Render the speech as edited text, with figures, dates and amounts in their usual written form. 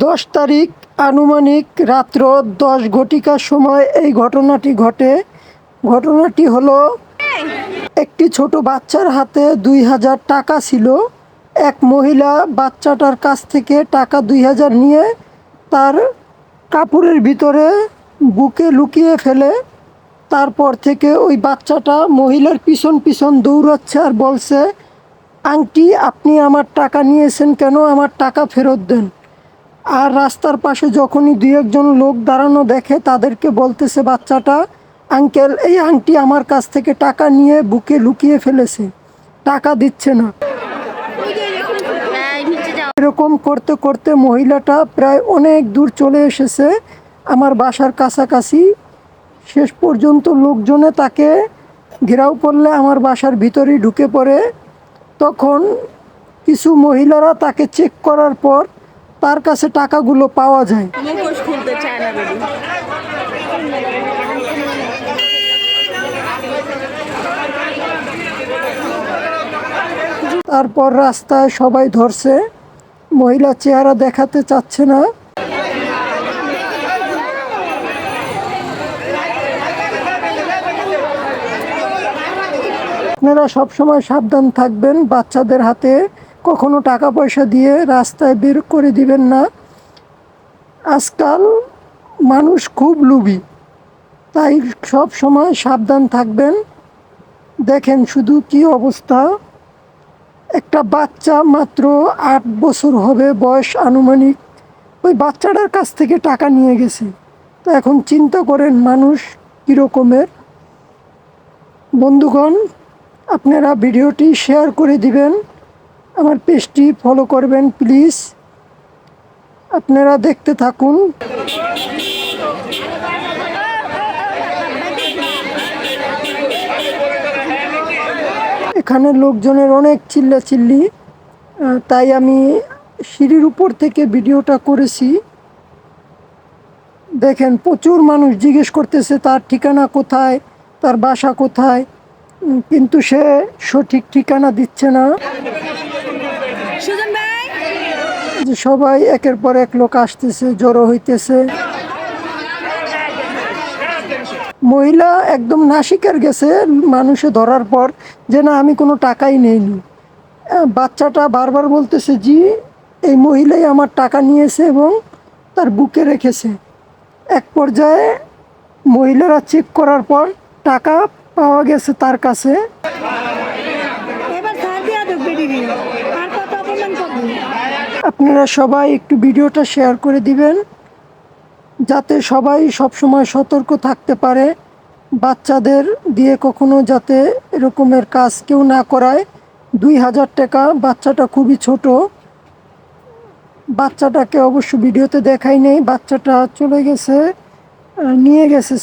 10 তারিখ আনুমানিক রাত্র 10 ঘটিকার সময় এই ঘটনাটি ঘটে। ঘটনাটি হলো, একটি ছোট বাচ্চার হাতে 2000 টাকা ছিল। এক মহিলা বাচ্চাটার কাছ থেকে টাকা 2000 নিয়ে তার কাপড়ের ভিতরে বুকে লুকিয়ে ফেলে। তারপর থেকে ওই বাচ্চাটা মহিলার পিছন পিছন দৌড়াচ্ছে আর বলছে, আন্টি আপনি আমার টাকা নিয়েছেন কেন, আমার টাকা ফেরত দেন। আর রাস্তার পাশে যখনই 2-1 লোক দাঁড়ানো দেখে তাদেরকে বলতেছে বাচ্চাটা, আঙ্কেল এই আন্টি আমার কাছ থেকে টাকা নিয়ে বুকে লুকিয়ে ফেলেছে, টাকা দিচ্ছে না। এরকম করতে করতে মহিলাটা প্রায় অনেক দূর চলে এসেছে আমার বাসার কাছাকাছি। শেষ পর্যন্ত লোকজনে তাকে ঘেরাও করলে আমার বাসার ভিতরেই ঢুকে পড়ে। তখন কিছু মহিলারা তাকে চেক করার পর তার কাছে টাকাগুলো পাওয়া যায়। তারপর রাস্তায় সবাই ধরছে, মহিলা চেহারা দেখাতে চাচ্ছে না। আপনারা সবসময় সাবধান থাকবেন, বাচ্চাদের হাতে কখনো টাকা পয়সা দিয়ে রাস্তায় বের করে দিবেন না। আজকাল মানুষ খুব লোভী, তাই সব সময় সাবধান থাকবেন। দেখেন শুধু কি অবস্থা, একটা বাচ্চা মাত্র 8 বছর হবে বয়স আনুমানিক, ওই বাচ্চাটার কাছ থেকে টাকা নিয়ে গেছে। তো এখন চিন্তা করেন মানুষ কীরকমের। বন্ধুগণ, আপনারা ভিডিওটি শেয়ার করে দিবেন, আমার পেজটি ফলো করবেন প্লিজ। আপনারা দেখতে থাকুন। এখানে লোকজনের অনেক চিল্লাচিল্লি, তাই আমি সিঁড়ির উপর থেকে ভিডিওটা করেছি। দেখেন প্রচুর মানুষ জিজ্ঞেস করতেছে তার ঠিকানা কোথায়, তার বাসা কোথায়, কিন্তু সে সঠিক ঠিকানা দিচ্ছে না। যে সবাই একের পর এক লোক আসতেছে, জড়ো হইতেছে। মহিলা একদম নাস্বীকার গেছে মানুষে ধরার পর যে না আমি কোনো টাকাই নেইনি। বাচ্চাটা বারবার বলতেছে জি এই মহিলাই আমার টাকা নিয়েছে এবং তার বুকে রেখেছে। এক পর্যায়ে মহিলারা চেক করার পর টাকা পাওয়া গেছে তার কাছে। আপনারা সবাই একটু ভিডিওটা শেয়ার করে দিবেন, যাতে সবাই সবসময় সতর্ক থাকতে পারে, বাচ্চাদের দিয়ে কখনো যাতে এরকমের কাজ কেউ না করায়। 2000 টাকা, বাচ্চাটা খুবই ছোট। বাচ্চাটাকে অবশ্য ভিডিওতে দেখাই নেই, বাচ্চাটা চলে গেছে, নিয়ে গেছে।